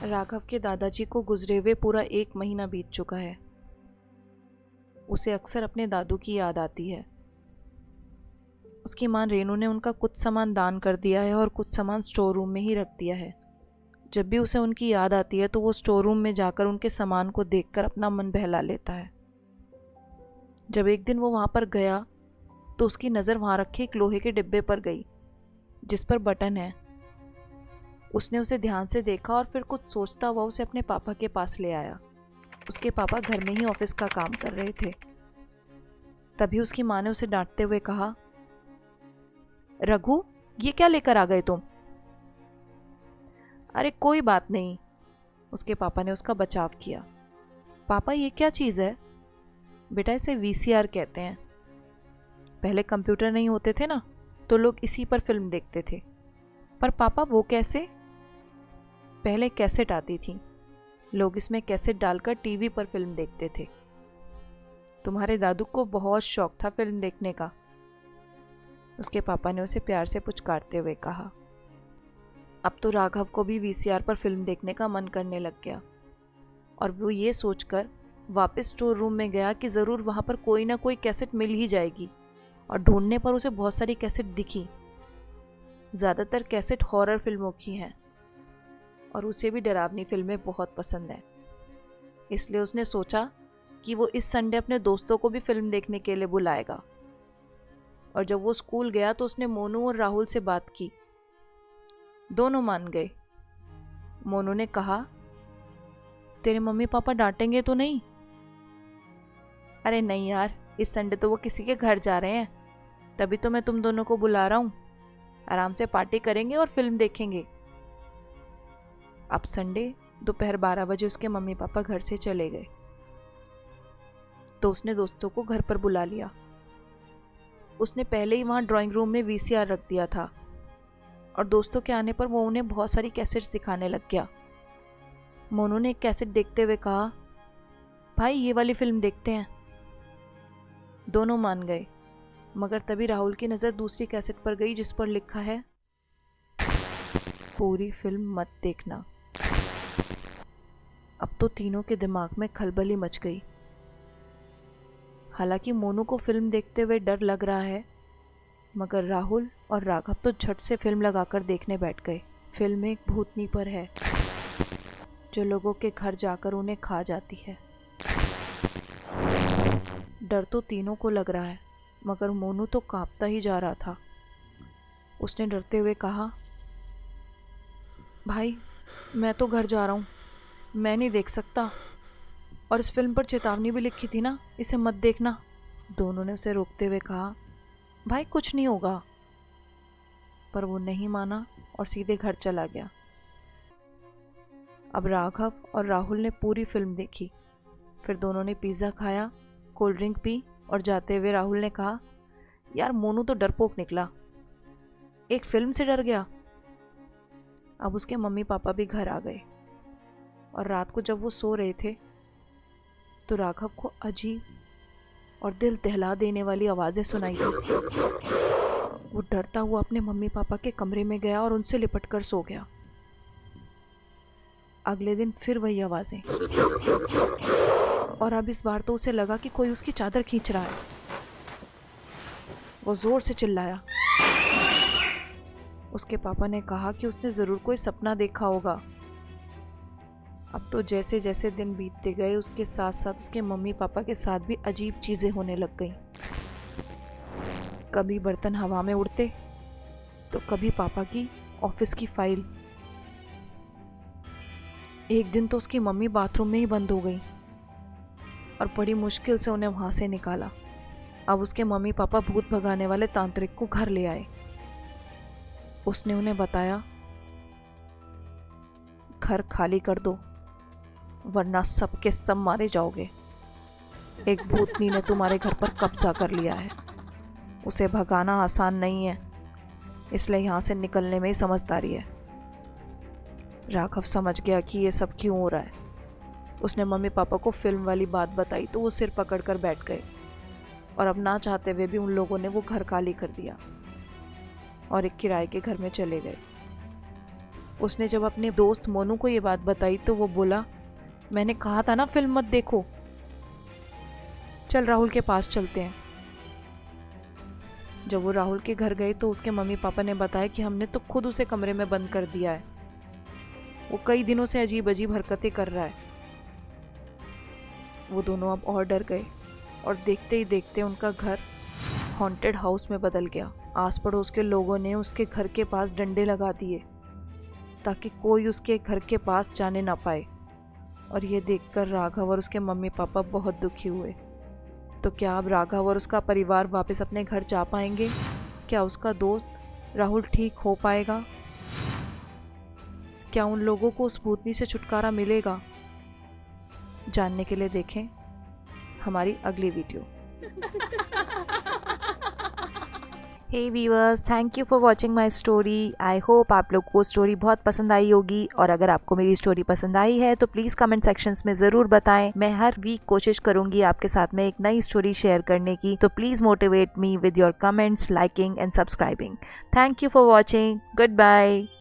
राघव के दादाजी को गुजरे हुए पूरा 1 महीना बीत चुका है। उसे अक्सर अपने दादू की याद आती है। उसकी मां रेनू ने उनका कुछ सामान दान कर दिया है और कुछ सामान स्टोर रूम में ही रख दिया है। जब भी उसे उनकी याद आती है तो वो स्टोर रूम में जाकर उनके सामान को देखकर अपना मन बहला लेता है। जब एक दिन वो वहाँ पर गया तो उसकी नज़र वहाँ रखे एक लोहे के डिब्बे पर गई जिस पर बटन है। उसने उसे ध्यान से देखा और फिर कुछ सोचता हुआ उसे अपने पापा के पास ले आया। उसके पापा घर में ही ऑफिस का काम कर रहे थे। तभी उसकी माँ ने उसे डांटते हुए कहा, रघु, ये क्या लेकर आ गए तुम? अरे कोई बात नहीं, उसके पापा ने उसका बचाव किया। पापा, ये क्या चीज़ है? बेटा, इसे वीसीआर कहते हैं। पहले कंप्यूटर नहीं होते थे ना, तो लोग इसी पर फिल्म देखते थे। पर पापा, वो कैसे? पहले कैसेट आती थी, लोग इसमें कैसेट डालकर टीवी पर फिल्म देखते थे। तुम्हारे दादू को बहुत शौक था फिल्म देखने का, उसके पापा ने उसे प्यार से पुचकारते हुए कहा। अब तो राघव को भी वीसीआर पर फिल्म देखने का मन करने लग गया और वो ये सोचकर वापस स्टोर रूम में गया कि ज़रूर वहाँ पर कोई ना कोई कैसेट मिल ही जाएगी। और ढूंढने पर उसे बहुत सारी कैसेट दिखी। ज़्यादातर कैसेट हॉरर फिल्मों की हैं और उसे भी डरावनी फिल्में बहुत पसंद हैं। इसलिए उसने सोचा कि वो इस संडे अपने दोस्तों को भी फिल्म देखने के लिए बुलाएगा। और जब वो स्कूल गया तो उसने मोनू और राहुल से बात की। दोनों मान गए। मोनू ने कहा, तेरे मम्मी पापा डांटेंगे तो नहीं? अरे नहीं यार, इस संडे तो वो किसी के घर जा रहे हैं, तभी तो मैं तुम दोनों को बुला रहा हूँ। आराम से पार्टी करेंगे और फिल्म देखेंगे। अब संडे दोपहर 12 बजे उसके मम्मी पापा घर से चले गए तो उसने दोस्तों को घर पर बुला लिया। उसने पहले ही वहाँ ड्राइंग रूम में वीसीआर रख दिया था और दोस्तों के आने पर वो उन्हें बहुत सारी कैसेट्स दिखाने लग गया। मोनू ने एक कैसेट देखते हुए कहा, भाई, ये वाली फिल्म देखते हैं। दोनों मान गए, मगर तभी राहुल की नज़र दूसरी कैसेट पर गई जिस पर लिखा है, पूरी फिल्म मत देखना। अब तो तीनों के दिमाग में खलबली मच गई। हालांकि मोनू को फिल्म देखते हुए डर लग रहा है, मगर राहुल और राघव तो झट से फिल्म लगाकर देखने बैठ गए। फिल्म एक भूतनी पर है जो लोगों के घर जाकर उन्हें खा जाती है। डर तो तीनों को लग रहा है, मगर मोनू तो कांपता ही जा रहा था। उसने डरते हुए कहा, भाई, मैं तो घर जा रहा हूँ, मैं नहीं देख सकता। और इस फिल्म पर चेतावनी भी लिखी थी ना, इसे मत देखना। दोनों ने उसे रोकते हुए कहा, भाई कुछ नहीं होगा। पर वो नहीं माना और सीधे घर चला गया। अब राघव और राहुल ने पूरी फिल्म देखी। फिर दोनों ने पिज़्ज़ा खाया, कोल्ड ड्रिंक पी और जाते हुए राहुल ने कहा, यार मोनू तो डरपोक निकला, एक फिल्म से डर गया। अब उसके मम्मी पापा भी घर आ गए और रात को जब वो सो रहे थे तो राघव को अजीब और दिल दहला देने वाली आवाज़ें सुनाई दी। वो डरता हुआ अपने मम्मी पापा के कमरे में गया और उनसे लिपट कर सो गया। अगले दिन फिर वही आवाज़ें, और अब इस बार तो उसे लगा कि कोई उसकी चादर खींच रहा है। वो जोर से चिल्लाया। उसके पापा ने कहा कि उसने ज़रूर कोई सपना देखा होगा। अब तो जैसे जैसे दिन बीतते गए उसके साथ साथ उसके मम्मी पापा के साथ भी अजीब चीज़ें होने लग गईं। कभी बर्तन हवा में उड़ते तो कभी पापा की ऑफिस की फाइल। एक दिन तो उसकी मम्मी बाथरूम में ही बंद हो गई और बड़ी मुश्किल से उन्हें वहाँ से निकाला। अब उसके मम्मी पापा भूत भगाने वाले तांत्रिक को घर ले आए। उसने उन्हें बताया, घर खाली कर दो वरना सबके सब मारे जाओगे। एक भूतनी ने तुम्हारे घर पर कब्जा कर लिया है, उसे भगाना आसान नहीं है, इसलिए यहाँ से निकलने में ही समझदारी है। राघव समझ गया कि ये सब क्यों हो रहा है। उसने मम्मी पापा को फिल्म वाली बात बताई तो वो सिर पकड़कर बैठ गए और अब ना चाहते हुए भी उन लोगों ने वो घर खाली कर दिया और एक किराए के घर में चले गए। उसने जब अपने दोस्त मोनू को ये बात बताई तो वो बोला, मैंने कहा था ना फिल्म मत देखो, चल राहुल के पास चलते हैं। जब वो राहुल के घर गए तो उसके मम्मी पापा ने बताया कि हमने तो खुद उसे कमरे में बंद कर दिया है, वो कई दिनों से अजीब अजीब हरकतें कर रहा है। वो दोनों अब और डर गए और देखते ही देखते उनका घर हॉन्टेड हाउस में बदल गया। आस पड़ोस के लोगों ने उसके घर के पास डंडे लगा दिए ताकि कोई उसके घर के पास जाने ना पाए। और ये देखकर राघव और उसके मम्मी पापा बहुत दुखी हुए। तो क्या अब राघव और उसका परिवार वापस अपने घर जा पाएंगे? क्या उसका दोस्त राहुल ठीक हो पाएगा? क्या उन लोगों को उस भूतनी से छुटकारा मिलेगा? जानने के लिए देखें हमारी अगली video. Hey viewers, thank you for watching my story. I hope आप लोग को स्टोरी बहुत पसंद आई होगी, और अगर आपको मेरी स्टोरी पसंद आई है तो प्लीज़ कमेंट सेक्शंस में ज़रूर बताएं। मैं हर वीक कोशिश करूंगी आपके साथ में एक नई स्टोरी शेयर करने की, तो please motivate me with your comments, liking and subscribing. Thank you for watching. Good bye.